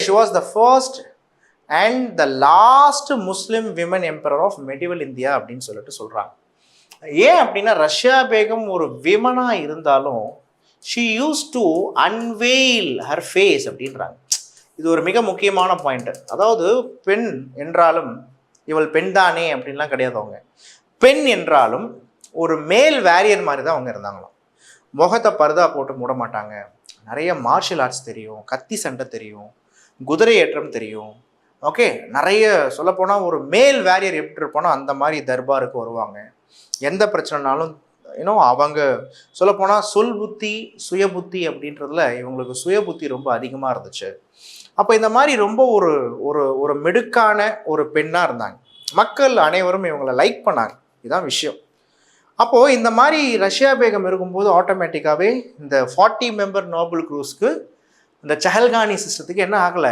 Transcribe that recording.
She was the first and the last Muslim women emperor of medieval India அப்படின்னு சொல்லிட்டு சொல்கிறாங்க. ஏன் அப்படின்னா ரஷ்யா பேகம் ஒரு விமனாக இருந்தாலும் she use to unveil her face அப்படின்றாங்க. இது ஒரு மிக முக்கியமான பாயிண்ட். அதாவது பெண் என்றாலும் இவள் பெண் தானே அப்படின்லாம் கிடையாது. அவங்க பெண் என்றாலும் ஒரு மேல் வேரியர் மாதிரி தான் அவங்க இருந்தாங்களாம். முகத்தை பர்தா போட்டு மூட மாட்டாங்க. நிறைய மார்ஷியல் ஆர்ட்ஸ் தெரியும், கத்தி சண்டை தெரியும், குதிரை ஏற்றம் தெரியும். ஓகே, நிறைய சொல்லப்போனால் ஒரு மேல் வேரியர் எப்படி இருப்போனோ அந்த மாதிரி தர்பாருக்கு வருவாங்க. எந்த பிரச்சனைனாலும் அவங்க சொல்லப்போனால் சொல் புத்தி சுய புத்தி அப்படின்றதுல இவங்களுக்கு சுய புத்தி ரொம்ப அதிகமாக இருந்துச்சு. அப்போ இந்த மாதிரி ரொம்ப ஒரு ஒரு ஒரு மிடுக்கான ஒரு பெண்ணாக இருந்தாங்க. மக்கள் அனைவரும் இவங்களை லைக் பண்ணாங்க. இதுதான் விஷயம். அப்போது இந்த மாதிரி ரஷ்யா பேகம் இருக்கும்போது ஆட்டோமேட்டிக்காகவே இந்த 40 மெம்பர் நோபல் குரூஸ்க்கு இந்த சஹல்கானி சிஸ்டத்துக்கு என்ன ஆகலை,